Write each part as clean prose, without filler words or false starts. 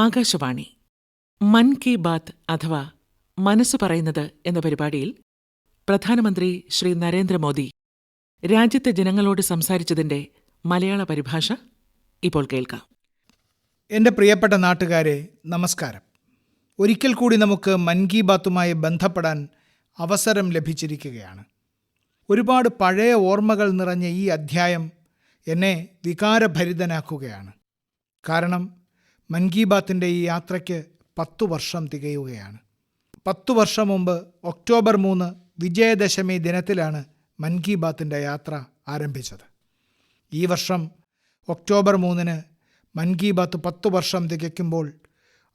ആകാശവാണി മൻ കി ബാത്ത് അഥവാ മനസ്സ് പറയുന്നത് എന്ന പരിപാടിയിൽ പ്രധാനമന്ത്രി ശ്രീ നരേന്ദ്രമോദി രാജ്യത്തെ ജനങ്ങളോട് സംസാരിച്ചതിന്റെ മലയാള പരിഭാഷ ഇപ്പോൾ കേൾക്കാം. എൻ്റെ പ്രിയപ്പെട്ട നാട്ടുകാരെ, നമസ്കാരം. ഒരിക്കൽ കൂടി നമുക്ക് മൻ കി ബാത്തുമായി ബന്ധപ്പെടാൻ അവസരം ലഭിച്ചിരിക്കുകയാണ്. ഒരുപാട് പഴയ ഓർമ്മകൾ നിറഞ്ഞ ഈ അധ്യായം എന്നെ വികാരഭരിതനാക്കുകയാണ്. കാരണം മൻ കി ബാത്തിൻ്റെ ഈ യാത്രയ്ക്ക് 10 വർഷം തികയുകയാണ്. 10 വർഷം മുമ്പ് ഒക്ടോബർ 3 വിജയദശമി ദിനത്തിലാണ് മൻ കി ബാത്തിൻ്റെ യാത്ര ആരംഭിച്ചത്. ഈ വർഷം ഒക്ടോബർ 3 മൻ കി ബാത്ത് 10 വർഷം തികയ്ക്കുമ്പോൾ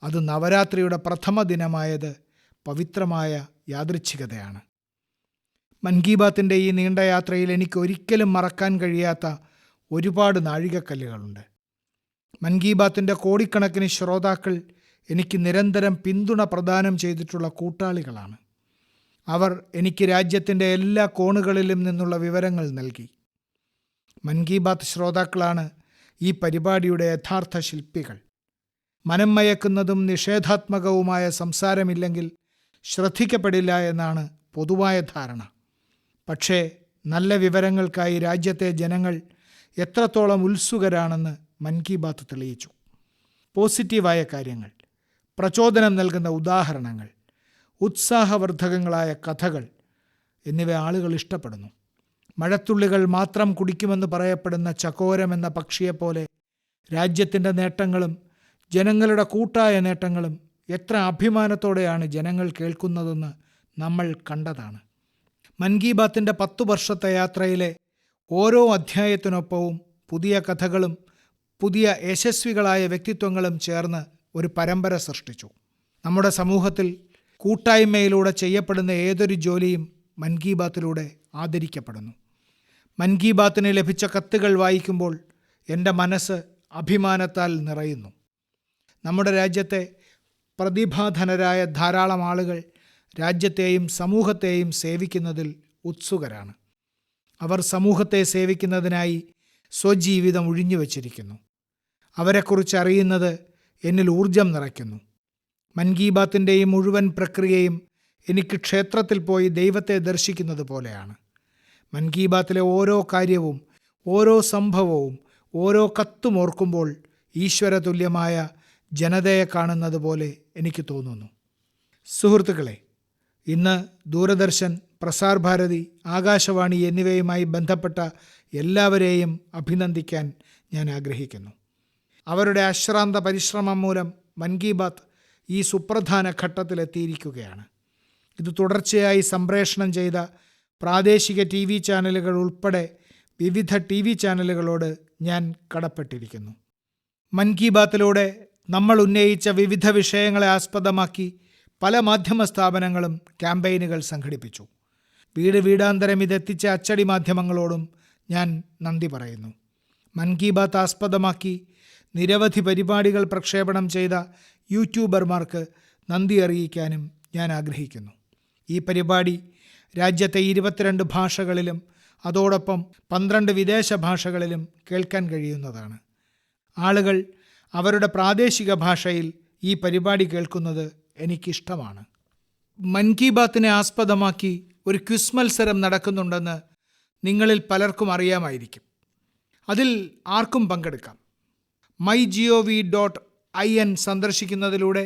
അത് നവരാത്രിയുടെ പ്രഥമ ദിനമായത് പവിത്രമായ യാദൃച്ഛികതയാണ്. മൻ കി ബാത്തിൻ്റെ ഈ നീണ്ട യാത്രയിൽ എനിക്ക് ഒരിക്കലും മറക്കാൻ കഴിയാത്ത ഒരുപാട് നാഴികക്കല്ലുകളുണ്ട്. മൻ കി ബാത്തിൻ്റെ കോടിക്കണക്കിന് ശ്രോതാക്കൾ എനിക്ക് നിരന്തരം പിന്തുണ പ്രദാനം ചെയ്തിട്ടുള്ള കൂട്ടാളികളാണ്. അവർ എനിക്ക് രാജ്യത്തിൻ്റെ എല്ലാ കോണുകളിലും നിന്നുള്ള വിവരങ്ങൾ നൽകി. മൻ കി ബാത്ത് ശ്രോതാക്കളാണ് ഈ പരിപാടിയുടെ യഥാർത്ഥ ശില്പികൾ. മനം മയക്കുന്നതും നിഷേധാത്മകവുമായ സംസാരമില്ലെങ്കിൽ ശ്രദ്ധിക്കപ്പെടില്ല എന്നാണ് പൊതുവായ ധാരണ. പക്ഷേ നല്ല വിവരങ്ങൾക്കായി രാജ്യത്തെ ജനങ്ങൾ എത്രത്തോളം ഉത്സുകരാണെന്ന് മൻ കി ബാത്ത് തെളിയിച്ചു. പോസിറ്റീവായ കാര്യങ്ങൾ, പ്രചോദനം നൽകുന്ന ഉദാഹരണങ്ങൾ, ഉത്സാഹവർദ്ധകങ്ങളായ കഥകൾ എന്നിവ ആളുകൾ ഇഷ്ടപ്പെടുന്നു. മഴത്തുള്ളികൾ മാത്രം കുടിക്കുമെന്ന് പറയപ്പെടുന്ന ചകോരം എന്ന പക്ഷിയെപ്പോലെ രാജ്യത്തിൻ്റെ നേട്ടങ്ങളും ജനങ്ങളുടെ കൂട്ടായ നേട്ടങ്ങളും എത്ര അഭിമാനത്തോടെയാണ് ജനങ്ങൾ കേൾക്കുന്നതെന്ന് നമ്മൾ കണ്ടതാണ്. മൻ കി ബാത്തിൻ്റെ 10 വർഷത്തെ യാത്രയിലെ ഓരോ അധ്യായത്തിനൊപ്പവും പുതിയ കഥകളും പുതിയ യശസ്വികളായ വ്യക്തിത്വങ്ങളും ചേർന്ന് ഒരു പരമ്പര സൃഷ്ടിച്ചു. നമ്മുടെ സമൂഹത്തിൽ കൂട്ടായ്മയിലൂടെ ചെയ്യപ്പെടുന്ന ഏതൊരു ജോലിയും മൻ കി ബാത്തിലൂടെ ആദരിക്കപ്പെടുന്നു. മൻ കി ബാത്തിന് ലഭിച്ച കത്തുകൾ വായിക്കുമ്പോൾ എൻ്റെ മനസ്സ് അഭിമാനത്താൽ നിറയുന്നു. നമ്മുടെ രാജ്യത്തെ പ്രതിഭാധനരായ ധാരാളം ആളുകൾ രാജ്യത്തെയും സമൂഹത്തെയും സേവിക്കുന്നതിൽ ഉത്സുകരാണ്. അവർ സമൂഹത്തെ സേവിക്കുന്നതിനായി സ്വജീവിതം ഒഴിഞ്ഞുവച്ചിരിക്കുന്നു. അവരെക്കുറിച്ച് അറിയുന്നത് എന്നിൽ ഊർജം നിറയ്ക്കുന്നു. മൻ കി ബാത്തിൻ്റെ ഈ മുഴുവൻ പ്രക്രിയയും എനിക്ക് ക്ഷേത്രത്തിൽ പോയി ദൈവത്തെ ദർശിക്കുന്നത് പോലെയാണ്. മൻ കി ബാത്തിലെ ഓരോ കാര്യവും, ഓരോ സംഭവവും, ഓരോ കത്തും ഓർക്കുമ്പോൾ ഈശ്വരതുല്യമായ ജനതയെ കാണുന്നത് പോലെ എനിക്ക് തോന്നുന്നു. സുഹൃത്തുക്കളെ, ഇന്ന് ദൂരദർശൻ, പ്രസാർ ഭാരതി, ആകാശവാണി എന്നിവയുമായി ബന്ധപ്പെട്ട എല്ലാവരെയും അഭിനന്ദിക്കാൻ ഞാൻ ആഗ്രഹിക്കുന്നു. അവരുടെ അശ്രാന്ത പരിശ്രമം മൂലം മൻ കി ബാത്ത് ഈ സുപ്രധാന ഘട്ടത്തിലെത്തിയിരിക്കുകയാണ്. ഇത് തുടർച്ചയായി സംപ്രേഷണം ചെയ്ത പ്രാദേശിക TV ചാനലുകൾ ഉൾപ്പെടെ വിവിധ TV ചാനലുകളോട് ഞാൻ കടപ്പെട്ടിരിക്കുന്നു. മൻ കി ബാത്തിലൂടെ നമ്മൾ ഉന്നയിച്ച വിവിധ വിഷയങ്ങളെ ആസ്പദമാക്കി പല മാധ്യമ സ്ഥാപനങ്ങളും ക്യാമ്പയിനുകൾ സംഘടിപ്പിച്ചു. വീട് വീടാന്തരം ഇതെത്തിച്ച അച്ചടി മാധ്യമങ്ങളോടും ഞാൻ നന്ദി പറയുന്നു. മൻ കി ബാത്ത് ആസ്പദമാക്കി നിരവധി പരിപാടികൾ പ്രക്ഷേപണം ചെയ്ത യൂട്യൂബർമാർക്ക് നന്ദി അറിയിക്കാനും ഞാൻ ആഗ്രഹിക്കുന്നു. ഈ പരിപാടി രാജ്യത്തെ 22 ഭാഷകളിലും അതോടൊപ്പം 12 വിദേശ ഭാഷകളിലും കേൾക്കാൻ കഴിയുന്നതാണ്. ആളുകൾ അവരുടെ പ്രാദേശിക ഭാഷയിൽ ഈ പരിപാടി കേൾക്കുന്നത് എനിക്കിഷ്ടമാണ്. മൻ കി ബാത്തിനെ ആസ്പദമാക്കി ഒരു ക്വിസ് മത്സരം നടക്കുന്നുണ്ടെന്ന് നിങ്ങളിൽ പലർക്കും അറിയാമായിരിക്കും. അതിൽ ആർക്കും പങ്കെടുക്കാം. mygov.in സന്ദർശിക്കുന്നതിലൂടെ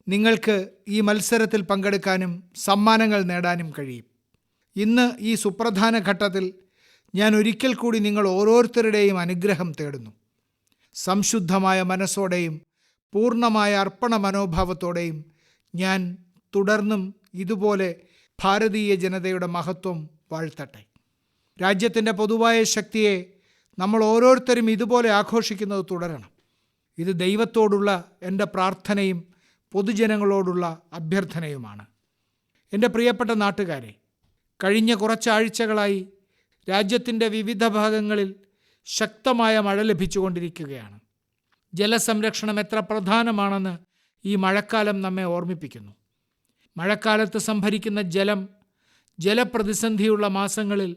നിങ്ങൾക്ക് ഈ മത്സരത്തിൽ പങ്കെടുക്കാനും സമ്മാനങ്ങൾ നേടാനും കഴിയും. ഇന്ന് ഈ സുപ്രധാന ഘട്ടത്തിൽ ഞാൻ ഒരിക്കൽ കൂടി നിങ്ങൾ ഓരോരുത്തരുടെയും അനുഗ്രഹം തേടുന്നു. സംശുദ്ധമായ മനസ്സോടെയും പൂർണ്ണമായ അർപ്പണ മനോഭാവത്തോടെയും ഞാൻ തുടർന്നും ഇതുപോലെ ഭാരതീയ ജനതയുടെ മഹത്വം വാഴ്ത്തട്ടെ. രാജ്യത്തിൻ്റെ പൊതുവായ ശക്തിയെ നമ്മൾ ഓരോരുത്തരും ഇതുപോലെ ആഘോഷിക്കുന്നത് തുടരണം. ഇത് ദൈവത്തോടുള്ള എൻ്റെ പ്രാർത്ഥനയും പൊതുജനങ്ങളോടുള്ള അഭ്യർത്ഥനയുമാണ്. എൻ്റെ പ്രിയപ്പെട്ട നാട്ടുകാരെ, കഴിഞ്ഞ കുറച്ചാഴ്ചകളായി രാജ്യത്തിൻ്റെ വിവിധ ഭാഗങ്ങളിൽ ശക്തമായ മഴ ലഭിച്ചുകൊണ്ടിരിക്കുകയാണ്. ജലസംരക്ഷണം എത്ര പ്രധാനമാണെന്ന് ഈ മഴക്കാലം നമ്മെ ഓർമ്മിപ്പിക്കുന്നു. മഴക്കാലത്ത് സംഭരിക്കുന്ന ജലം ജലപ്രതിസന്ധിയുള്ള മാസങ്ങളിൽ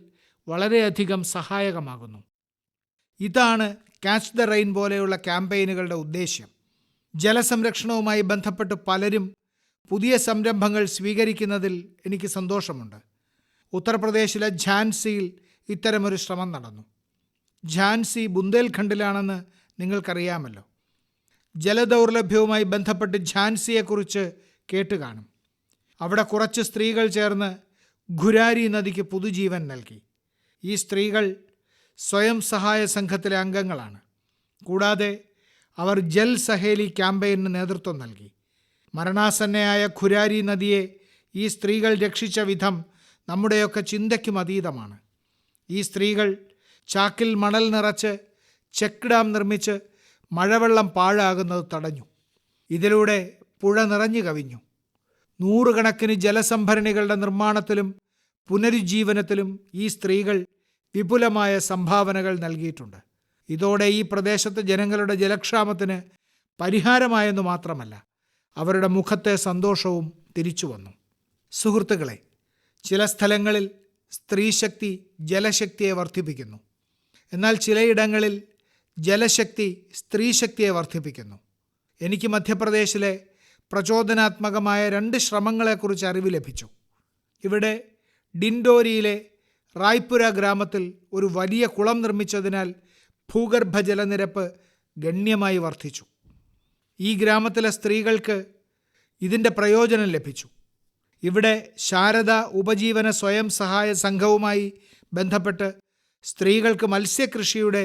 വളരെയധികം സഹായകമാകുന്നു. ഇതാണ് ക്യാച്ച് ദ റെയിൻ പോലെയുള്ള ക്യാമ്പയിനുകളുടെ ഉദ്ദേശ്യം. ജലസംരക്ഷണവുമായി ബന്ധപ്പെട്ട് പലരും പുതിയ സംരംഭങ്ങൾ സ്വീകരിക്കുന്നതിൽ എനിക്ക് സന്തോഷമുണ്ട്. ഉത്തർപ്രദേശിലെ ഝാൻസിയിൽ ഇത്തരമൊരു ശ്രമം നടന്നു. ഝാൻസി ബുന്ദേൽഖണ്ഡിലാണെന്ന് നിങ്ങൾക്കറിയാമല്ലോ. ജലദൗർലഭ്യവുമായി ബന്ധപ്പെട്ട് ഝാൻസിയെക്കുറിച്ച് കേട്ട് കാണും. അവിടെ കുറച്ച് സ്ത്രീകൾ ചേർന്ന് ഖുരാരി നദിക്ക് പുതുജീവൻ നൽകി. ഈ സ്ത്രീകൾ സ്വയം സഹായ സംഘത്തിലെ അംഗങ്ങളാണ്. കൂടാതെ അവർ ജൽ സഹേലി ക്യാമ്പയിന് നേതൃത്വം നൽകി. മരണാസന്നയായ ഖുരാരി നദിയെ ഈ സ്ത്രീകൾ രക്ഷിച്ച വിധം നമ്മുടെയൊക്കെ ചിന്തയ്ക്കും അതീതമാണ്. ഈ സ്ത്രീകൾ ചാക്കിൽ മണൽ നിറച്ച് ചെക്ക് ഡാം നിർമ്മിച്ച് മഴവെള്ളം പാഴാകുന്നത് തടഞ്ഞു. ഇതിലൂടെ പുഴ നിറഞ്ഞു കവിഞ്ഞു. നൂറുകണക്കിന് ജലസംഭരണികളുടെ നിർമ്മാണത്തിലും പുനരുജ്ജീവനത്തിലും ഈ സ്ത്രീകൾ വിപുലമായ സംഭാവനകൾ നൽകിയിട്ടുണ്ട്. ഇതോടെ ഈ പ്രദേശത്തെ ജനങ്ങളുടെ ജലക്ഷാമത്തിന് പരിഹാരമായെന്നു മാത്രമല്ല, അവരുടെ മുഖത്തെ സന്തോഷവും തിരിച്ചു വന്നു. സുഹൃത്തുക്കളെ, ചില സ്ഥലങ്ങളിൽ സ്ത്രീശക്തി ജലശക്തിയെ വർദ്ധിപ്പിക്കുന്നു. എന്നാൽ ചിലയിടങ്ങളിൽ ജലശക്തി സ്ത്രീശക്തിയെ വർദ്ധിപ്പിക്കുന്നു. എനിക്ക് മധ്യപ്രദേശിലെ പ്രചോദനാത്മകമായ 2 ശ്രമങ്ങളെക്കുറിച്ച് അറിവ് ലഭിച്ചു. ഇവിടെ ഡിൻഡോരിയിലെ റായ്പുര ഗ്രാമത്തിൽ ഒരു വലിയ കുളം നിർമ്മിച്ചതിനാൽ ഭൂഗർഭ ജലനിരപ്പ് ഗണ്യമായി വർദ്ധിച്ചു. ഈ ഗ്രാമത്തിലെ സ്ത്രീകൾക്ക് ഇതിൻ്റെ പ്രയോജനം ലഭിച്ചു. ഇവിടെ ശാരദ ഉപജീവന സ്വയം സഹായ സംഘവുമായി ബന്ധപ്പെട്ട് സ്ത്രീകൾക്ക് മത്സ്യകൃഷിയുടെ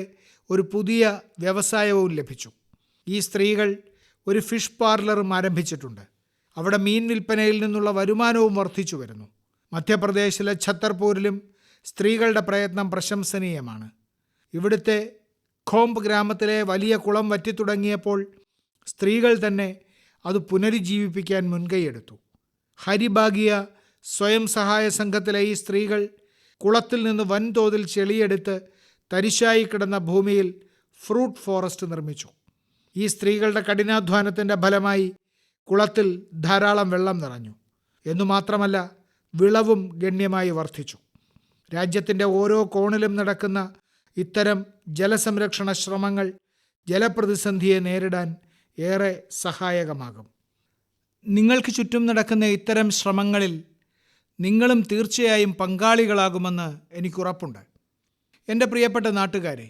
ഒരു പുതിയ വ്യവസായവും ലഭിച്ചു. ഈ സ്ത്രീകൾ ഒരു ഫിഷ് പാർലറും ആരംഭിച്ചിട്ടുണ്ട്. അവിടെ മീൻ വിൽപ്പനയിൽ നിന്നുള്ള വരുമാനവും വർദ്ധിച്ചു വരുന്നു. മധ്യപ്രദേശിലെ ഛത്തർപൂരിലും സ്ത്രീകളുടെ പ്രയത്നം പ്രശംസനീയമാണ്. ഇവിടുത്തെ ഖോംബ് ഗ്രാമത്തിലെ വലിയ കുളം വറ്റിത്തുടങ്ങിയപ്പോൾ സ്ത്രീകൾ തന്നെ അത് പുനരുജ്ജീവിപ്പിക്കാൻ മുൻകൈയെടുത്തു. ഹരിഭാഗിയ സ്വയം സഹായ സംഘത്തിലെ ഈ സ്ത്രീകൾ കുളത്തിൽ നിന്ന് വൻതോതിൽ ചെളിയെടുത്ത് തരിശായി കിടന്ന ഭൂമിയിൽ ഫ്രൂട്ട് ഫോറസ്റ്റ് നിർമ്മിച്ചു. ഈ സ്ത്രീകളുടെ കഠിനാധ്വാനത്തിൻ്റെ ഫലമായി കുളത്തിൽ ധാരാളം വെള്ളം നിറഞ്ഞു. എന്നുമാത്രമല്ല, വിളവും ഗണ്യമായി വർദ്ധിച്ചു. രാജ്യത്തിൻ്റെ ഓരോ കോണിലും നടക്കുന്ന ഇത്തരം ജലസംരക്ഷണ ശ്രമങ്ങൾ ജലപ്രതിസന്ധിയെ നേരിടാൻ ഏറെ സഹായകമാകും. നിങ്ങൾക്ക് ചുറ്റും നടക്കുന്ന ഇത്തരം ശ്രമങ്ങളിൽ നിങ്ങളും തീർച്ചയായും പങ്കാളികളാകുമെന്ന് എനിക്കുറപ്പുണ്ട്. എൻ്റെ പ്രിയപ്പെട്ട നാട്ടുകാരെ,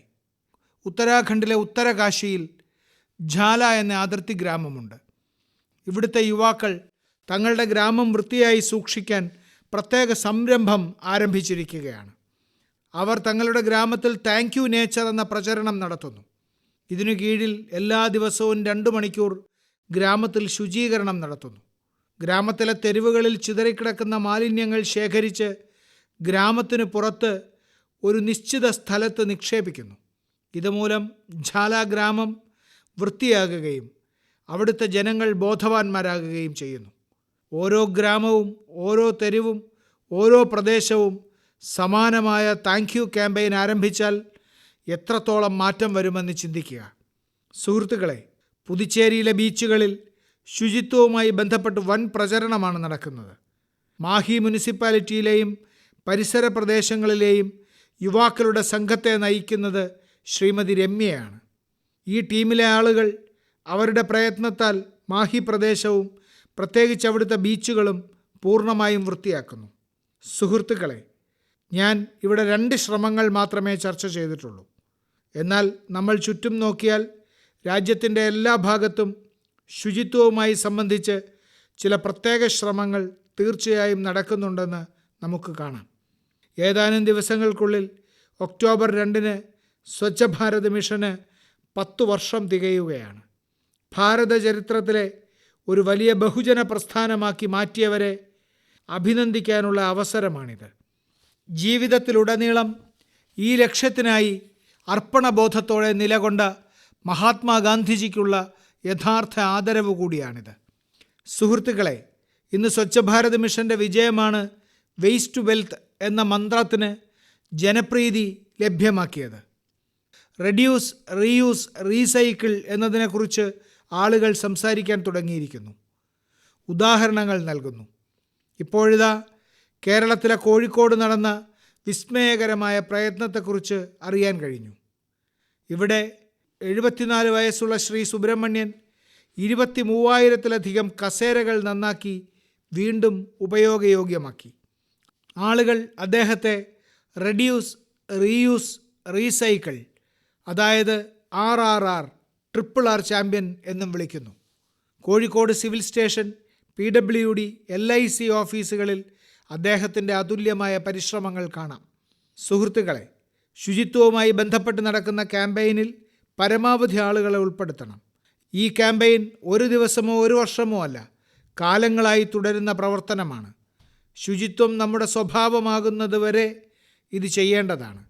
ഉത്തരാഖണ്ഡിലെ ഉത്തരകാശിയിൽ ഝാല എന്ന അതിർത്തി ഗ്രാമമുണ്ട്. ഇവിടുത്തെ യുവാക്കൾ തങ്ങളുടെ ഗ്രാമം വൃത്തിയായി സൂക്ഷിക്കാൻ പ്രത്യേക സംരംഭം ആരംഭിച്ചിരിക്കുകയാണ്. അവർ തങ്ങളുടെ ഗ്രാമത്തിൽ താങ്ക് യു നേച്ചർ എന്ന പ്രചരണം നടത്തുന്നു. ഇതിനു കീഴിൽ എല്ലാ ദിവസവും 2 മണിക്കൂർ ഗ്രാമത്തിൽ ശുചീകരണം നടത്തുന്നു. ഗ്രാമത്തിലെ തെരുവുകളിൽ ചിതറിക്കിടക്കുന്ന മാലിന്യങ്ങൾ ശേഖരിച്ച് ഗ്രാമത്തിന് പുറത്ത് ഒരു നിശ്ചിത സ്ഥലത്ത് നിക്ഷേപിക്കുന്നു. ഇതുമൂലം ഝാല ഗ്രാമം വൃത്തിയാകുകയും അവിടുത്തെ ജനങ്ങൾ ബോധവാന്മാരാകുകയും ചെയ്യുന്നു. ഓരോ ഗ്രാമവും, ഓരോ തെരുവും, ഓരോ പ്രദേശവും സമാനമായ താങ്ക് യു ക്യാമ്പയിൻ ആരംഭിച്ചാൽ എത്രത്തോളം മാറ്റം വരുമെന്ന് ചിന്തിക്കുക. സുഹൃത്തുക്കളെ, പുതുച്ചേരിയിലെ ബീച്ചുകളിൽ ശുചിത്വവുമായി ബന്ധപ്പെട്ട് വൻ പ്രചരണമാണ് നടക്കുന്നത്. മാഹി മുനിസിപ്പാലിറ്റിയിലെയും പരിസര പ്രദേശങ്ങളിലെയും യുവാക്കളുടെ സംഘത്തെ നയിക്കുന്നത് ശ്രീമതി രമ്യയാണ്. ഈ ടീമിലെ ആളുകൾ അവരുടെ പ്രയത്നത്താൽ മാഹി പ്രദേശവും പ്രത്യേകിച്ച് അവിടുത്തെ ബീച്ചുകളും പൂർണ്ണമായും വൃത്തിയാക്കുന്നു. സുഹൃത്തുക്കളെ, ഞാൻ ഇവിടെ 2 ശ്രമങ്ങൾ മാത്രമേ ചർച്ച ചെയ്തിട്ടുള്ളൂ. എന്നാൽ നമ്മൾ ചുറ്റും നോക്കിയാൽ രാജ്യത്തിൻ്റെ എല്ലാ ഭാഗത്തും ശുചിത്വവുമായി സംബന്ധിച്ച് ചില പ്രത്യേക ശ്രമങ്ങൾ തീർച്ചയായും നടക്കുന്നുണ്ടെന്ന് നമുക്ക് കാണാം. ഏതാനും ദിവസങ്ങൾക്കുള്ളിൽ ഒക്ടോബർ 2 സ്വച്ഛ ഭാരത് മിഷന് 10 വർഷം തികയുകയാണ്. ഭാരത ചരിത്രത്തിലെ ഒരു വലിയ ബഹുജന പ്രസ്ഥാനമാക്കി മാറ്റിയവരെ അഭിനന്ദിക്കാനുള്ള അവസരമാണിത്. ജീവിതത്തിലുടനീളം ഈ ലക്ഷ്യത്തിനായി അർപ്പണബോധത്തോടെ നിലകൊണ്ട മഹാത്മാഗാന്ധിജിക്കുള്ള യഥാർത്ഥ ആദരവ് കൂടിയാണിത്. സുഹൃത്തുക്കളെ, ഇന്ന് സ്വച്ഛ ഭാരത് മിഷൻ്റെ വിജയമാണ് വേസ്റ്റ് ടു വെൽത്ത് എന്ന മന്ത്രത്തിന് ജനപ്രീതി ലഭ്യമാക്കിയത്. റെഡ്യൂസ്, റീയൂസ്, റീസൈക്കിൾ എന്നതിനെക്കുറിച്ച് ആളുകൾ സംസാരിക്കാൻ തുടങ്ങിയിരിക്കുന്നു, ഉദാഹരണങ്ങൾ നൽകുന്നു. ഇപ്പോഴിതാ കേരളത്തിലെ കോഴിക്കോട് നടന്ന വിസ്മയകരമായ പ്രയത്നത്തെക്കുറിച്ച് അറിയാൻ കഴിഞ്ഞു. ഇവിടെ 74 വയസ്സുള്ള ശ്രീ സുബ്രഹ്മണ്യൻ 23,000-ലധികം കസേരകൾ നന്നാക്കി വീണ്ടും ഉപയോഗയോഗ്യമാക്കി. ആളുകൾ അദ്ദേഹത്തെ റെഡ്യൂസ്, റീയൂസ്, റീസൈക്കിൾ, അതായത് RRR, RRR ചാമ്പ്യൻ എന്നും വിളിക്കുന്നു. Kozhikode civil station, PWD, LIC ഓഫീസുകളിൽ അദ്ദേഹത്തിൻ്റെ അതുല്യമായ പരിശ്രമങ്ങൾ കാണാം. സുഹൃത്തുക്കളെ, ശുചിത്വവുമായി ബന്ധപ്പെട്ട് നടക്കുന്ന ക്യാമ്പയിനിൽ പരമാവധി ആളുകളെ ഉൾപ്പെടുത്തണം. ഈ ക്യാമ്പയിൻ ഒരു ദിവസമോ ഒരു വർഷമോ അല്ല, കാലങ്ങളായി തുടരുന്ന പ്രവർത്തനമാണ്. ശുചിത്വം നമ്മുടെ സ്വഭാവമാകുന്നത് വരെ ഇത് ചെയ്യേണ്ടതാണ്.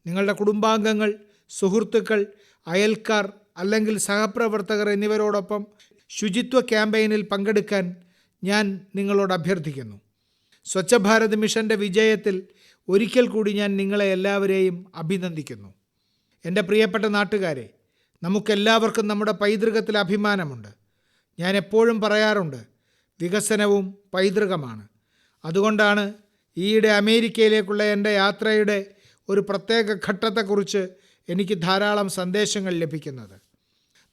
നിങ്ങളുടെ കുടുംബാംഗങ്ങൾ, സുഹൃത്തുക്കൾ, അയൽക്കാർ അല്ലെങ്കിൽ സഹപ്രവർത്തകർ എന്നിവരോടൊപ്പം ശുചിത്വ ക്യാമ്പയിനിൽ പങ്കെടുക്കാൻ ഞാൻ നിങ്ങളോട് അഭ്യർത്ഥിക്കുന്നു. സ്വച്ഛ ഭാരത് മിഷൻ്റെ വിജയത്തിൽ ഒരിക്കൽ കൂടി ഞാൻ നിങ്ങളെ എല്ലാവരെയും അഭിനന്ദിക്കുന്നു. എൻ്റെ പ്രിയപ്പെട്ട നാട്ടുകാരെ, നമുക്കെല്ലാവർക്കും നമ്മുടെ പൈതൃകത്തിൽ അഭിമാനമുണ്ട്. ഞാൻ എപ്പോഴും പറയാറുണ്ട്, വികസനവും പൈതൃകമാണ്. അതുകൊണ്ടാണ് ഈയിടെ അമേരിക്കയിലേക്കുള്ള എൻ്റെ യാത്രയുടെ ഒരു പ്രത്യേക ഘട്ടത്തെക്കുറിച്ച് എനിക്ക് ധാരാളം സന്ദേശങ്ങൾ ലഭിക്കുന്നത്.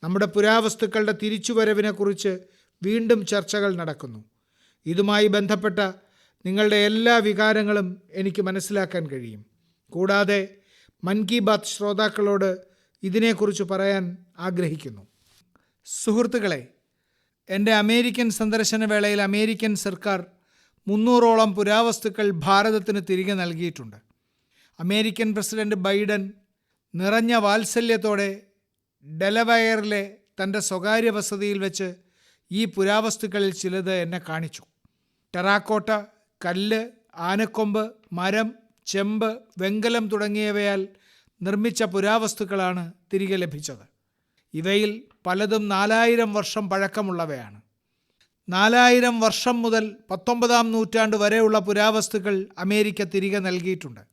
നമ്മുടെ പുരാവസ്തുക്കളുടെ തിരിച്ചുവരവിനെക്കുറിച്ച് വീണ്ടും ചർച്ചകൾ നടക്കുന്നു. ഇതുമായി ബന്ധപ്പെട്ട നിങ്ങളുടെ എല്ലാ വികാരങ്ങളും എനിക്ക് മനസ്സിലാക്കാൻ കഴിയും. കൂടാതെ മൻ കി ബാത്ത് ശ്രോതാക്കളോട് ഇതിനെക്കുറിച്ച് പറയാൻ ആഗ്രഹിക്കുന്നു. സുഹൃത്തുക്കളെ, എൻ്റെ അമേരിക്കൻ സന്ദർശന വേളയിൽ അമേരിക്കൻ സർക്കാർ 300ഓളം പുരാവസ്തുക്കൾ ഭാരതത്തിന് തിരികെ നൽകിയിട്ടുണ്ട്. അമേരിക്കൻ പ്രസിഡന്റ് ബൈഡൻ നിറഞ്ഞ വാത്സല്യത്തോടെ ഡെലവെയറിലെ തൻ്റെ സ്വകാര്യ വസതിയിൽ വെച്ച് ഈ പുരാവസ്തുക്കളിൽ ചിലത് എന്നെ കാണിച്ചു. ടെറാക്കോട്ട, കല്ല്, ആനക്കൊമ്പ്, മരം, ചെമ്പ്, വെങ്കലം തുടങ്ങിയവയാൽ നിർമ്മിച്ച പുരാവസ്തുക്കളാണ് തിരികെ ലഭിച്ചത്. ഇവയിൽ പലതും 4000 വർഷം പഴക്കമുള്ളവയാണ്. 4000 വർഷം മുതൽ 19-ാം നൂറ്റാണ്ട് വരെയുള്ള പുരാവസ്തുക്കൾ അമേരിക്ക തിരികെ നൽകിയിട്ടുണ്ട്.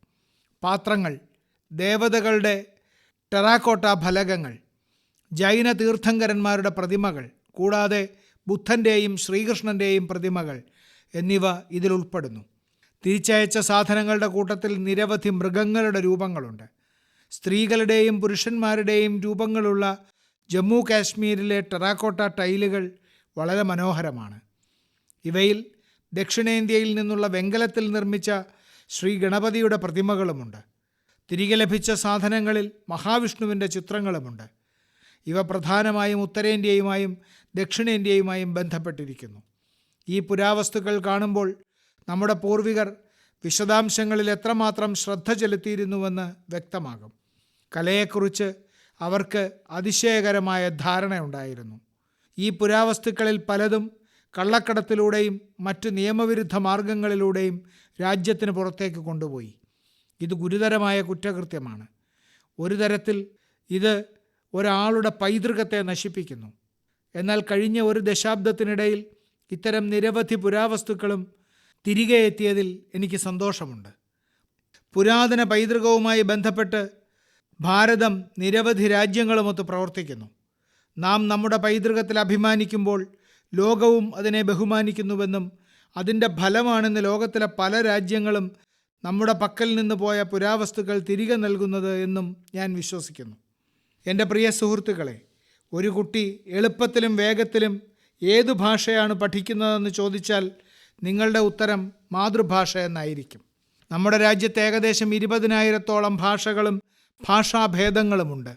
പാത്രങ്ങൾ, ദേവതകളുടെ ടെറാക്കോട്ട ഫലകങ്ങൾ, ജൈന തീർത്ഥങ്കരന്മാരുടെ പ്രതിമകൾ, കൂടാതെ ബുദ്ധൻ്റെയും ശ്രീകൃഷ്ണൻ്റെയും പ്രതിമകൾ എന്നിവ ഇതിൽ ഉൾപ്പെടുന്നു. തിരിച്ചയച്ച സാധനങ്ങളുടെ കൂട്ടത്തിൽ നിരവധി മൃഗങ്ങളുടെ രൂപങ്ങളുണ്ട്. സ്ത്രീകളുടെയും പുരുഷന്മാരുടെയും രൂപങ്ങളുള്ള ജമ്മു കാശ്മീരിലെ ടെറാക്കോട്ട ടൈലുകൾ വളരെ മനോഹരമാണ്. ഇവയിൽ ദക്ഷിണേന്ത്യയിൽ നിന്നുള്ള വെങ്കലത്തിൽ നിർമ്മിച്ച ശ്രീ ഗണപതിയുടെ പ്രതിമകളുമുണ്ട്. തിരികെ ലഭിച്ച സാധനങ്ങളിൽ മഹാവിഷ്ണുവിൻ്റെ ചിത്രങ്ങളുമുണ്ട്. ഇവ പ്രധാനമായും ഉത്തരേന്ത്യയുമായും ദക്ഷിണേന്ത്യയുമായും ബന്ധപ്പെട്ടിരിക്കുന്നു. ഈ പുരാവസ്തുക്കൾ കാണുമ്പോൾ നമ്മുടെ പൂർവികർ വിശദാംശങ്ങളിൽ എത്രമാത്രം ശ്രദ്ധ ചെലുത്തിയിരുന്നുവെന്ന് വ്യക്തമാകും. കലയെക്കുറിച്ച് അവർക്ക് അതിശയകരമായ ധാരണയുണ്ടായിരുന്നു. ഈ പുരാവസ്തുക്കളിൽ പലതും കള്ളക്കടത്തിലൂടെയും മറ്റ് നിയമവിരുദ്ധ മാർഗങ്ങളിലൂടെയും രാജ്യത്തിന് പുറത്തേക്ക് കൊണ്ടുപോയി. ഇത് ഗുരുതരമായ കുറ്റകൃത്യമാണ്. ഒരു തരത്തിൽ ഇത് ഒരാളുടെ പൈതൃകത്തെ നശിപ്പിക്കുന്നു. എന്നാൽ കഴിഞ്ഞ ഒരു ദശാബ്ദത്തിനിടയിൽ ഇത്തരം നിരവധി പുരാവസ്തുക്കളും തിരികെ എത്തിയതിൽ എനിക്ക് സന്തോഷമുണ്ട്. പുരാതന പൈതൃകവുമായി ബന്ധപ്പെട്ട് ഭാരതം നിരവധി രാജ്യങ്ങളുമൊത്ത് പ്രവർത്തിക്കുന്നു. നാം നമ്മുടെ പൈതൃകത്തിൽ അഭിമാനിക്കുമ്പോൾ ലോകവും അതിനെ ബഹുമാനിക്കുന്നുവെന്നും അതിൻ്റെ ഫലമാണെന്ന് ലോകത്തിലെ പല രാജ്യങ്ങളും നമ്മുടെ പക്കൽ നിന്ന് പോയ പുരാവസ്തുക്കൾ തിരികെ നൽകുന്നത് എന്നും ഞാൻ വിശ്വസിക്കുന്നു. എൻ്റെ പ്രിയ സുഹൃത്തുക്കളെ, ഒരു കുട്ടി എളുപ്പത്തിലും വേഗത്തിലും ഏതു ഭാഷയാണ് പഠിക്കുന്നതെന്ന് ചോദിച്ചാൽ നിങ്ങളുടെ ഉത്തരം മാതൃഭാഷ എന്നായിരിക്കും. നമ്മുടെ രാജ്യത്ത് ഏകദേശം 20,000-ഓളം ഭാഷകളും ഭാഷാഭേദങ്ങളുമുണ്ട്.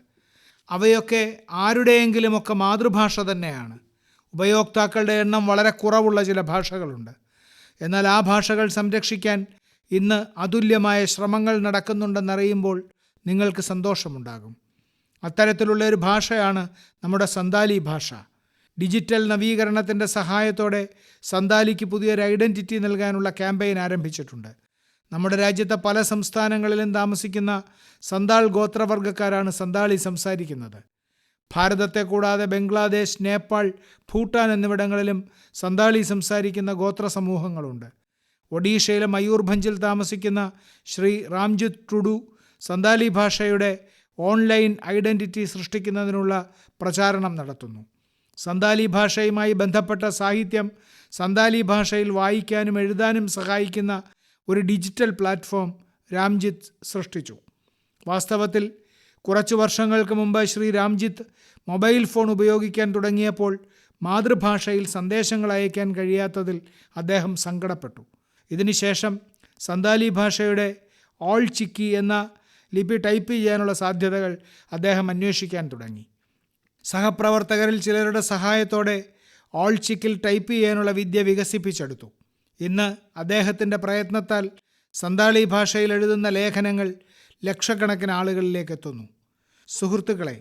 അവയൊക്കെ ആരുടെയെങ്കിലുമൊക്കെ മാതൃഭാഷ തന്നെയാണ്. ഉപയോക്താക്കളുടെ എണ്ണം വളരെ കുറവുള്ള ചില ഭാഷകളുണ്ട്. എന്നാൽ ആ ഭാഷകൾ സംരക്ഷിക്കാൻ ഇന്ന് അതുല്യമായ ശ്രമങ്ങൾ നടക്കുന്നുണ്ടെന്നറിയുമ്പോൾ നിങ്ങൾക്ക് സന്തോഷമുണ്ടാകും. അത്തരത്തിലുള്ള ഒരു ഭാഷയാണ് നമ്മുടെ സന്താലി ഭാഷ. ഡിജിറ്റൽ നവീകരണത്തിൻ്റെ സഹായത്തോടെ സന്താലിക്ക് പുതിയൊരു ഐഡൻറ്റിറ്റി നൽകാനുള്ള ക്യാമ്പയിൻ ആരംഭിച്ചിട്ടുണ്ട്. നമ്മുടെ രാജ്യത്തെ പല സംസ്ഥാനങ്ങളിലും താമസിക്കുന്ന സന്താൾ ഗോത്രവർഗ്ഗക്കാരാണ് സന്താളി സംസാരിക്കുന്നത്. ഭാരതത്തെ കൂടാതെ ബംഗ്ലാദേശ്, നേപ്പാൾ, ഭൂട്ടാൻ എന്നിവിടങ്ങളിലും സന്താളി സംസാരിക്കുന്ന ഗോത്ര സമൂഹങ്ങളുണ്ട്. ഒഡീഷയിലെ മയൂർഭഞ്ചിൽ താമസിക്കുന്ന ശ്രീ റാംജിത്ത് ടുഡു സന്താലി ഭാഷയുടെ ഓൺലൈൻ ഐഡൻറ്റിറ്റി സൃഷ്ടിക്കുന്നതിനുള്ള പ്രചാരണം നടത്തുന്നു. സന്താലി ഭാഷയുമായി ബന്ധപ്പെട്ട സാഹിത്യം സന്താലി ഭാഷയിൽ വായിക്കാനും എഴുതാനും സഹായിക്കുന്ന ഒരു ഡിജിറ്റൽ പ്ലാറ്റ്ഫോം രാംജിത്ത് സൃഷ്ടിച്ചു. വാസ്തവത്തിൽ കുറച്ചു വർഷങ്ങൾക്ക് മുമ്പ് ശ്രീ രാംജിത്ത് മൊബൈൽ ഫോൺ ഉപയോഗിക്കാൻ തുടങ്ങിയപ്പോൾ മാതൃഭാഷയിൽ സന്ദേശങ്ങൾ അയക്കാൻ കഴിയാത്തതിൽ അദ്ദേഹം സങ്കടപ്പെട്ടു. ഇതിനുശേഷം സന്താലി ഭാഷയുടെ ഓൾ ചിക്കി എന്ന ലിപി ടൈപ്പ് ചെയ്യാനുള്ള സാധ്യതകൾ അദ്ദേഹം അന്വേഷിക്കാൻ തുടങ്ങി. സഹപ്രവർത്തകരിൽ ചിലരുടെ സഹായത്തോടെ ഓൾ ചിക്കിൽ ടൈപ്പ് ചെയ്യാനുള്ള വിദ്യ വികസിപ്പിച്ചെടുത്തു. ഇന്ന് അദ്ദേഹത്തിൻ്റെ പ്രയത്നത്താൽ സന്താളി ഭാഷയിൽ എഴുതുന്ന ലേഖനങ്ങൾ ലക്ഷക്കണക്കിന് ആളുകളിലേക്ക് എത്തുന്നു. സുഹൃത്തുക്കളെ,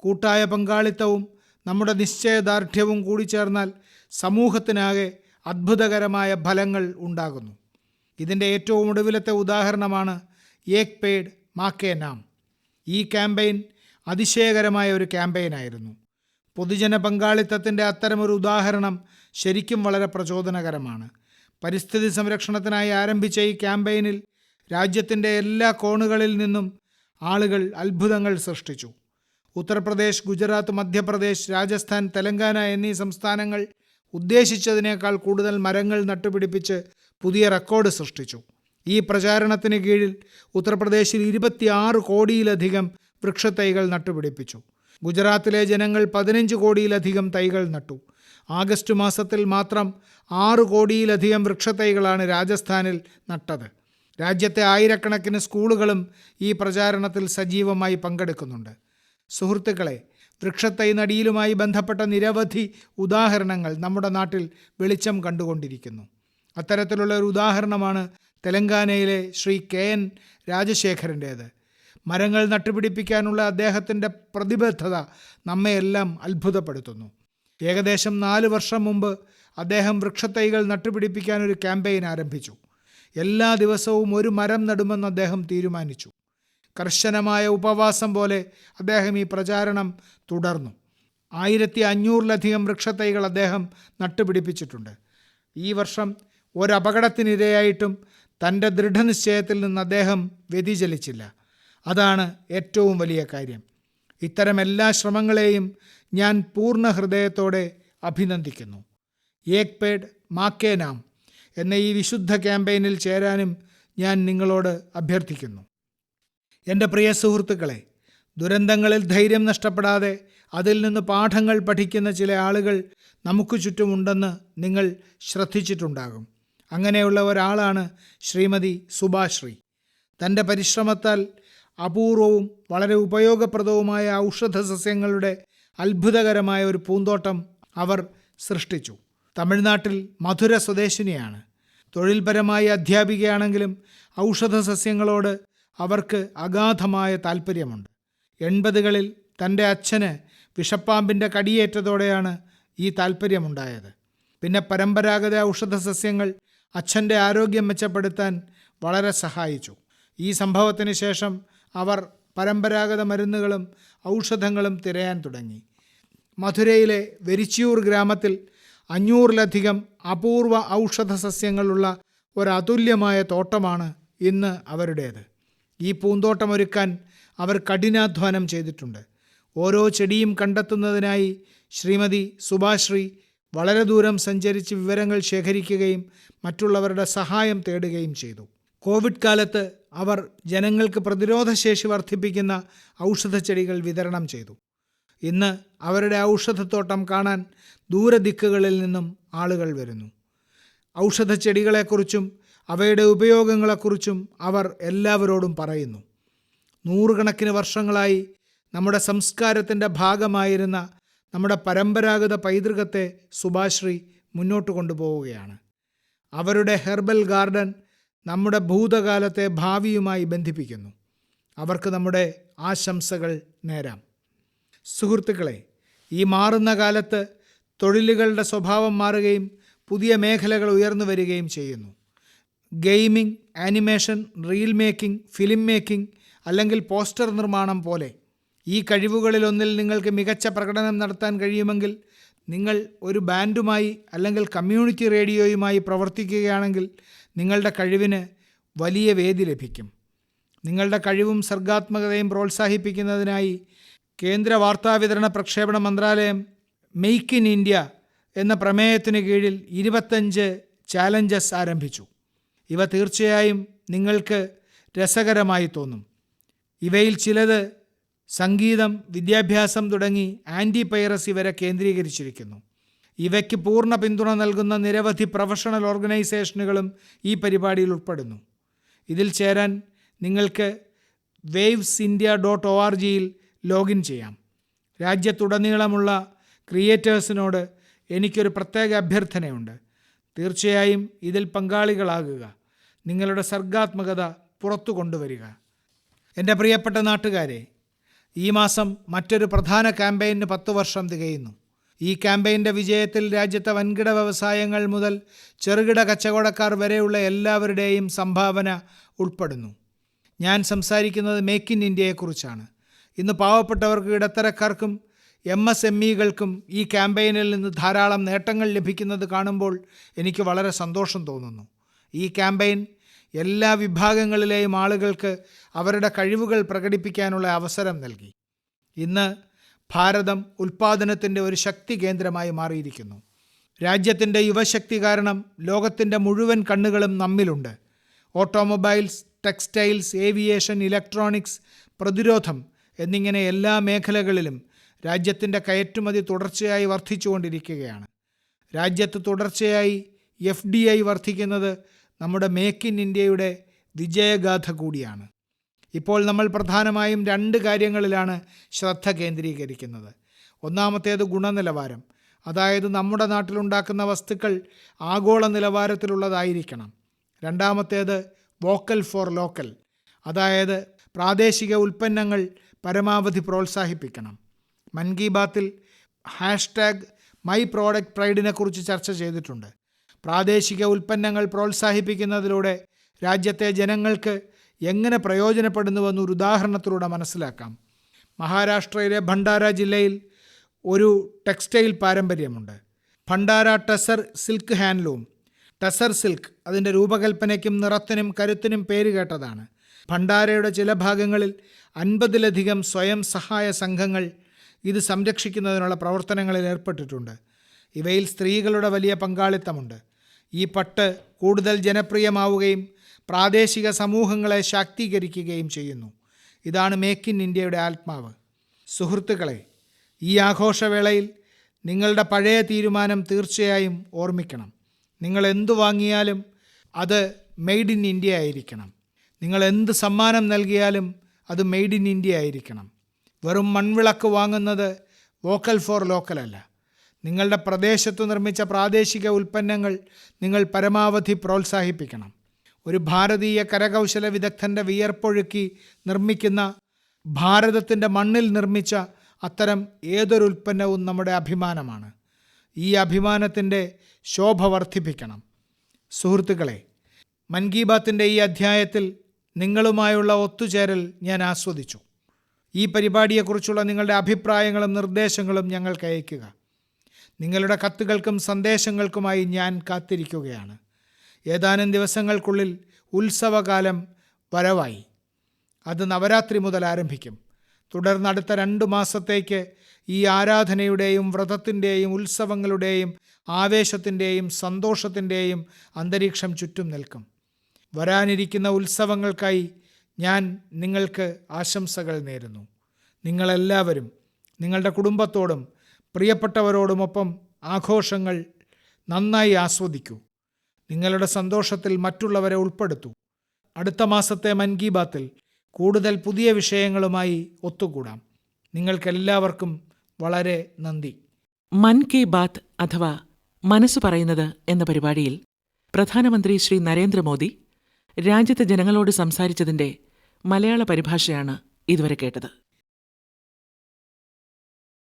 കൂട്ടായ പങ്കാളിത്തവും നമ്മുടെ നിശ്ചയദാർഢ്യവും കൂടി ചേർന്നാൽ സമൂഹത്തിനാകെ അത്ഭുതകരമായ ഫലങ്ങൾ ഉണ്ടാകുന്നു. ഇതിൻ്റെ ഏറ്റവും ഒടുവിലത്തെ ഉദാഹരണമാണ് ഏക് പേഡ് മാ കെ നാം. ഈ ക്യാമ്പയിൻ അതിശയകരമായ ഒരു ക്യാമ്പയിനായിരുന്നു. പൊതുജന പങ്കാളിത്തത്തിൻ്റെ അത്തരമൊരു ഉദാഹരണം ശരിക്കും വളരെ പ്രചോദനകരമാണ്. പരിസ്ഥിതി സംരക്ഷണത്തിനായി ആരംഭിച്ച ഈ ക്യാമ്പയിനിൽ രാജ്യത്തിൻ്റെ എല്ലാ കോണുകളിൽ നിന്നും ആളുകൾ അത്ഭുതങ്ങൾ സൃഷ്ടിച്ചു. ഉത്തർപ്രദേശ്, ഗുജറാത്ത്, മധ്യപ്രദേശ്, രാജസ്ഥാൻ, തെലങ്കാന എന്നീ സംസ്ഥാനങ്ങൾ ഉദ്ദേശിച്ചതിനേക്കാൾ കൂടുതൽ മരങ്ങൾ നട്ടുപിടിപ്പിച്ച് പുതിയ റെക്കോർഡ് സൃഷ്ടിച്ചു. ഈ പ്രചാരണത്തിന് കീഴിൽ ഉത്തർപ്രദേശിൽ 26 കോടിയിലധികം വൃക്ഷത്തൈകൾ നട്ടുപിടിപ്പിച്ചു. ഗുജറാത്തിലെ ജനങ്ങൾ 15 കോടിയിലധികം തൈകൾ നട്ടു. ആഗസ്റ്റ് മാസത്തിൽ മാത്രം 6 കോടിയിലധികം വൃക്ഷത്തൈകളാണ് രാജസ്ഥാനിൽ നട്ടത്. രാജ്യത്തെ ആയിരക്കണക്കിന് സ്കൂളുകളും ഈ പ്രചാരണത്തിൽ സജീവമായി പങ്കെടുക്കുന്നുണ്ട്. സുഹൃത്തുക്കളെ, വൃക്ഷത്തൈ നടീലുമായി ബന്ധപ്പെട്ട നിരവധി ഉദാഹരണങ്ങൾ നമ്മുടെ നാട്ടിൽ വെളിച്ചം കണ്ടുകൊണ്ടിരിക്കുന്നു. അത്തരത്തിലുള്ള ഒരു ഉദാഹരണമാണ് തെലങ്കാനയിലെ ശ്രീ KN രാജശേഖരൻ്റേത്. മരങ്ങൾ നട്ടുപിടിപ്പിക്കാനുള്ള അദ്ദേഹത്തിൻ്റെ പ്രതിബദ്ധത നമ്മെയെല്ലാം അത്ഭുതപ്പെടുത്തുന്നു. ഏകദേശം 4 വർഷം മുമ്പ് അദ്ദേഹം വൃക്ഷത്തൈകൾ നട്ടുപിടിപ്പിക്കാൻ ഒരു ക്യാമ്പയിൻ ആരംഭിച്ചു. എല്ലാ ദിവസവും ഒരു മരം നടുമെന്ന് അദ്ദേഹം തീരുമാനിച്ചു. കർശനമായ ഉപവാസം പോലെ അദ്ദേഹം ഈ പ്രചാരണം തുടർന്നു. 1500-ലധികം വൃക്ഷത്തൈകൾ അദ്ദേഹം നട്ടുപിടിപ്പിച്ചിട്ടുണ്ട്. ഈ വർഷം ഒരപകടത്തിനിരയായിട്ടും തൻ്റെ ദൃഢനിശ്ചയത്തിൽ നിന്ന് അദ്ദേഹം വ്യതിചലിച്ചില്ല. അതാണ് ഏറ്റവും വലിയ കാര്യം. ഇത്തരം എല്ലാ ശ്രമങ്ങളെയും ഞാൻ പൂർണ്ണ ഹൃദയത്തോടെ അഭിനന്ദിക്കുന്നു. ഏക് പേഡ് മാ കെ നാം എന്ന ഈ വിശുദ്ധ ക്യാമ്പയിനിൽ ചേരാനും ഞാൻ നിങ്ങളോട് അഭ്യർത്ഥിക്കുന്നു. എൻ്റെ പ്രിയ സുഹൃത്തുക്കളെ, ദുരന്തങ്ങളിൽ ധൈര്യം നഷ്ടപ്പെടാതെ അതിൽ നിന്ന് പാഠങ്ങൾ പഠിക്കുന്ന ചില ആളുകൾ നമുക്ക് ചുറ്റുമുണ്ടെന്ന് നിങ്ങൾ ശ്രദ്ധിച്ചിട്ടുണ്ടാകും. അങ്ങനെയുള്ള ഒരാളാണ് ശ്രീമതി സുഭാശ്രീ. തൻ്റെ പരിശ്രമത്താൽ അപൂർവവും വളരെ ഉപയോഗപ്രദവുമായ ഔഷധ സസ്യങ്ങളുടെ അത്ഭുതകരമായ ഒരു പൂന്തോട്ടം അവർ സൃഷ്ടിച്ചു. തമിഴ്നാട്ടിൽ മധുര സ്വദേശിനിയാണ്. തൊഴിൽപരമായി അധ്യാപികയാണെങ്കിലും ഔഷധ സസ്യങ്ങളോട് അവർക്ക് അഗാധമായ താല്പര്യമുണ്ട്. 80കളിൽ തൻ്റെ അച്ഛന് വിഷപ്പാമ്പിൻ്റെ കടിയേറ്റതോടെയാണ് ഈ താല്പര്യമുണ്ടായത്. പിന്നെ പരമ്പരാഗത ഔഷധ സസ്യങ്ങൾ അച്ഛൻ്റെ ആരോഗ്യം മെച്ചപ്പെടുത്താൻ വളരെ സഹായിച്ചു. ഈ സംഭവത്തിന് ശേഷം അവർ പരമ്പരാഗത മരുന്നുകളും ഔഷധങ്ങളും തിരയാൻ തുടങ്ങി. മധുരയിലെ വെരിച്ചിയൂർ ഗ്രാമത്തിൽ 500-ലധികം അപൂർവ ഔഷധ സസ്യങ്ങളുള്ള ഒരതുല്യമായ തോട്ടമാണ് ഇന്ന് അവരുടേത്. ഈ പൂന്തോട്ടമൊരുക്കാൻ അവർ കഠിനാധ്വാനം ചെയ്തിട്ടുണ്ട്. ഓരോ ചെടിയും കണ്ടെത്തുന്നതിനായി ശ്രീമതി സുഭാശ്രീ വളരെ ദൂരം സഞ്ചരിച്ച് വിവരങ്ങൾ ശേഖരിക്കുകയും മറ്റുള്ളവരുടെ സഹായം തേടുകയും ചെയ്തു. കോവിഡ് കാലത്ത് അവർ ജനങ്ങൾക്ക് പ്രതിരോധശേഷി വർദ്ധിപ്പിക്കുന്ന ഔഷധച്ചെടികൾ വിതരണം ചെയ്തു. ഇന്ന് അവരുടെ ഔഷധത്തോട്ടം കാണാൻ ദൂരദിക്കുകളിൽ നിന്നും ആളുകൾ വരുന്നു. ഔഷധച്ചെടികളെക്കുറിച്ചും അവയുടെ ഉപയോഗങ്ങളെക്കുറിച്ചും അവർ എല്ലാവരോടും പറയുന്നു. 100 കണക്കിന് വർഷങ്ങളായി നമ്മുടെ സംസ്കാരത്തിൻ്റെ ഭാഗമായിരുന്ന നമ്മുടെ പരമ്പരാഗത പൈതൃകത്തെ സുഭാശ്രീ മുന്നോട്ട് കൊണ്ടുപോവുകയാണ്. അവരുടെ ഹെർബൽ ഗാർഡൻ നമ്മുടെ ഭൂതകാലത്തെ ഭാവിയുമായി ബന്ധിപ്പിക്കുന്നു. അവർക്ക് നമ്മുടെ ആശംസകൾ നേരാം. സുഹൃത്തുക്കളെ, ഈ മാറുന്ന കാലത്ത് തൊഴിലുകളുടെ സ്വഭാവം മാറുകയും പുതിയ മേഖലകൾ ഉയർന്നു വരികയും ചെയ്യുന്നു. Gaming, animation, reel making, film making അല്ലെങ്കിൽ പോസ്റ്റർ നിർമ്മാണം പോലെ ഈ കഴിവുകളിലൊന്നിൽ നിങ്ങൾക്ക് മികച്ച പ്രകടനം നടത്താൻ കഴിയുമെങ്കിൽ, നിങ്ങൾ ഒരു ബാൻഡുമായി അല്ലെങ്കിൽ കമ്മ്യൂണിറ്റി റേഡിയോയുമായി പ്രവർത്തിക്കുകയാണെങ്കിൽ നിങ്ങളുടെ കഴിവിന് വലിയ വേദി ലഭിക്കും. നിങ്ങളുടെ കഴിവും സർഗാത്മകതയും പ്രോത്സാഹിപ്പിക്കുന്നതിനായി കേന്ദ്ര വാർത്താവിതരണ പ്രക്ഷേപണ മന്ത്രാലയം മെയ്ക്ക് ഇൻ ഇന്ത്യ എന്ന പ്രമേയത്തിന് കീഴിൽ 25 ചാലഞ്ചസ് ആരംഭിച്ചു. ഇവ തീർച്ചയായും നിങ്ങൾക്ക് രസകരമായി തോന്നും. ഇവയിൽ ചിലത് സംഗീതം, വിദ്യാഭ്യാസം തുടങ്ങി ആൻറ്റി പൈറസി വരെ കേന്ദ്രീകരിച്ചിരിക്കുന്നു. ഇവയ്ക്ക് പൂർണ്ണ പിന്തുണ നൽകുന്ന നിരവധി പ്രൊഫഷണൽ ഓർഗനൈസേഷനുകളും ഈ പരിപാടിയിൽ ഉൾപ്പെടുന്നു. ഇതിൽ ചേരാൻ നിങ്ങൾക്ക് wavesindia.org-യിൽ ലോഗിൻ ചെയ്യാം. രാജ്യത്തുടനീളമുള്ള ക്രിയേറ്റേഴ്സിനോട് എനിക്കൊരു പ്രത്യേക അഭ്യർത്ഥനയുണ്ട്. തീർച്ചയായും ഇതിൽ പങ്കാളികളാകുക. നിങ്ങളുടെ സർഗാത്മകത പുറത്തു കൊണ്ടുവരിക. എൻ്റെ പ്രിയപ്പെട്ട നാട്ടുകാരെ, ഈ മാസം മറ്റൊരു പ്രധാന ക്യാമ്പയിന് 10 വർഷം തികയുന്നു. ഈ ക്യാമ്പയിൻ്റെ വിജയത്തിൽ രാജ്യത്തെ വൻകിട വ്യവസായങ്ങൾ മുതൽ ചെറുകിട കച്ചവടക്കാർ വരെയുള്ള എല്ലാവരുടെയും സംഭാവന ഉൾപ്പെടുന്നു. ഞാൻ സംസാരിക്കുന്നത് മേക്ക് ഇൻ ഇന്ത്യയെക്കുറിച്ചാണ്. ഇന്ന് പാവപ്പെട്ടവർക്കും ഇടത്തരക്കാർക്കും MSME-കൾക്കും ഈ ക്യാമ്പയിനിൽ നിന്ന് ധാരാളം നേട്ടങ്ങൾ ലഭിക്കുന്നത് കാണുമ്പോൾ എനിക്ക് വളരെ സന്തോഷം തോന്നുന്നു. ഈ ക്യാമ്പയിൻ എല്ലാ വിഭാഗങ്ങളിലെയും ആളുകൾക്ക് അവരുടെ കഴിവുകൾ പ്രകടിപ്പിക്കാനുള്ള അവസരം നൽകി. ഇന്ന് ഭാരതം ഉൽപ്പാദനത്തിൻ്റെ ഒരു ശക്തി കേന്ദ്രമായി മാറിയിരിക്കുന്നു. രാജ്യത്തിൻ്റെ യുവശക്തി കാരണം ലോകത്തിൻ്റെ മുഴുവൻ കണ്ണുകളും നമ്മിലുണ്ട്. ഓട്ടോമൊബൈൽസ്, ടെക്സ്റ്റൈൽസ്, ഏവിയേഷൻ, ഇലക്ട്രോണിക്സ്, പ്രതിരോധം എന്നിങ്ങനെ എല്ലാ മേഖലകളിലും രാജ്യത്തിൻ്റെ കയറ്റുമതി തുടർച്ചയായി വർദ്ധിച്ചുകൊണ്ടിരിക്കുകയാണ്. രാജ്യത്ത് തുടർച്ചയായി FDI വർദ്ധിക്കുന്നത് നമ്മുടെ മേക്ക് ഇൻ ഇന്ത്യയുടെ വിജയഗാഥ കൂടിയാണ്. ഇപ്പോൾ നമ്മൾ പ്രധാനമായും 2 കാര്യങ്ങളിലാണ് ശ്രദ്ധ കേന്ദ്രീകരിക്കുന്നത്. ഒന്നാമത്തേത് ഗുണനിലവാരം, അതായത് നമ്മുടെ നാട്ടിലുണ്ടാക്കുന്ന വസ്തുക്കൾ ആഗോള നിലവാരത്തിലുള്ളതായിരിക്കണം. രണ്ടാമത്തേത് വോക്കൽ ഫോർ ലോക്കൽ, അതായത് പ്രാദേശിക ഉൽപ്പന്നങ്ങൾ പരമാവധി പ്രോത്സാഹിപ്പിക്കണം. മൻ കി ബാത്തിൽ #MyProductPride കുറിച്ച് ചർച്ച ചെയ്തിട്ടുണ്ട്. പ്രാദേശിക ഉൽപ്പന്നങ്ങൾ പ്രോത്സാഹിപ്പിക്കുന്നതിലൂടെ രാജ്യത്തെ ജനങ്ങൾക്ക് എങ്ങനെ പ്രയോജനപ്പെടുന്നുവെന്ന് ഒരു ഉദാഹരണത്തിലൂടെ മനസ്സിലാക്കാം. മഹാരാഷ്ട്രയിലെ ഭണ്ഡാര ജില്ലയിൽ ഒരു ടെക്സ്റ്റൈൽ പാരമ്പര്യമുണ്ട്. Bhandara tussar silk handloom. Tussar silk അതിൻ്റെ രൂപകൽപ്പനയ്ക്കും നിറത്തിനും കരുത്തിനും പേരുകേട്ടതാണ്. ഭണ്ഡാരയുടെ ചില ഭാഗങ്ങളിൽ 50-ലധികം സ്വയം സഹായ സംഘങ്ങൾ ഇത് സംരക്ഷിക്കുന്നതിനുള്ള പ്രവർത്തനങ്ങളിൽ ഏർപ്പെട്ടിട്ടുണ്ട്. ഇവയിൽ സ്ത്രീകളുടെ വലിയ പങ്കാളിത്തമുണ്ട്. ഈ പട്ട് കൂടുതൽ ജനപ്രിയമാവുകയും പ്രാദേശിക സമൂഹങ്ങളെ ശാക്തീകരിക്കുകയും ചെയ്യുന്നു. ഇതാണ് മേക്ക് ഇൻ ഇന്ത്യയുടെ ആത്മാവ്. സുഹൃത്തുക്കളെ, ഈ ആഘോഷവേളയിൽ നിങ്ങളുടെ പഴയ തീരുമാനം തീർച്ചയായും ഓർമ്മിക്കണം. നിങ്ങൾ എന്തു വാങ്ങിയാലും അത് മെയ്ഡ് ഇൻ ഇന്ത്യ ആയിരിക്കണം. നിങ്ങൾ എന്ത് സമ്മാനം നൽകിയാലും അത് മെയ്ഡ് ഇൻ ഇന്ത്യ ആയിരിക്കണം. വെറും മൺവിളക്ക് വാങ്ങുന്നത് വോക്കൽ ഫോർ ലോക്കൽ അല്ല. നിങ്ങളുടെ പ്രദേശത്ത് നിർമ്മിച്ച പ്രാദേശിക ഉൽപ്പന്നങ്ങൾ നിങ്ങൾ പരമാവധി പ്രോത്സാഹിപ്പിക്കണം. ഒരു ഭാരതീയ കരകൗശല വിദഗ്ധൻ്റെ വിയർപ്പൊഴുക്കി നിർമ്മിക്കുന്ന, ഭാരതത്തിൻ്റെ മണ്ണിൽ നിർമ്മിച്ച അത്തരം ഏതൊരു ഉൽപ്പന്നവും നമ്മുടെ അഭിമാനമാണ്. ഈ അഭിമാനത്തിൻ്റെ ശോഭ വർദ്ധിപ്പിക്കണം. സുഹൃത്തുക്കളെ, മൻ കി ബാത്തിൻ്റെ ഈ അധ്യായത്തിൽ നിങ്ങളുമായുള്ള ഒത്തുചേരൽ ഞാൻ ആസ്വദിച്ചു. ഈ പരിപാടിയെക്കുറിച്ചുള്ള നിങ്ങളുടെ അഭിപ്രായങ്ങളും നിർദ്ദേശങ്ങളും ഞങ്ങൾക്ക് അയയ്ക്കുക. നിങ്ങളുടെ കത്തുകൾക്കും സന്ദേശങ്ങൾക്കുമായി ഞാൻ കാത്തിരിക്കുകയാണ്. ഏതാനും ദിവസങ്ങൾക്കുള്ളിൽ ഉത്സവകാലം വരവായി. അത് നവരാത്രി മുതൽ ആരംഭിക്കും. തുടർന്ന് അടുത്ത 2 മാസത്തേക്ക് ഈ ആരാധനയുടെയും വ്രതത്തിൻ്റെയും ഉത്സവങ്ങളുടെയും ആവേശത്തിൻ്റെയും സന്തോഷത്തിൻ്റെയും അന്തരീക്ഷം ചുറ്റും നിൽക്കും. വരാനിരിക്കുന്ന ഉത്സവങ്ങൾക്കായി ഞാൻ നിങ്ങൾക്ക് ആശംസകൾ നേരുന്നു. നിങ്ങളെല്ലാവരും നിങ്ങളുടെ കുടുംബത്തോടും പ്രിയപ്പെട്ടവരോടുമൊപ്പം ആഘോഷങ്ങൾ നന്നായി ആസ്വദിക്കൂ. നിങ്ങളുടെ സന്തോഷത്തിൽ മറ്റുള്ളവരെ ഉൾപ്പെടുത്തൂ. അടുത്ത മാസത്തെ മൻ കി ബാത്തിൽ കൂടുതൽ പുതിയ വിഷയങ്ങളുമായി ഒത്തുകൂടാം. നിങ്ങൾക്കെല്ലാവർക്കും വളരെ നന്ദി. മൻ കി ബാത്ത് അഥവാ മനസ്സ് പറയുന്നത് എന്ന പരിപാടിയിൽ പ്രധാനമന്ത്രി ശ്രീ നരേന്ദ്രമോദി രാജ്യത്തെ ജനങ്ങളോട് സംസാരിച്ചതിൻ്റെ മലയാള പരിഭാഷയാണ് ഇതുവരെ കേട്ടത്.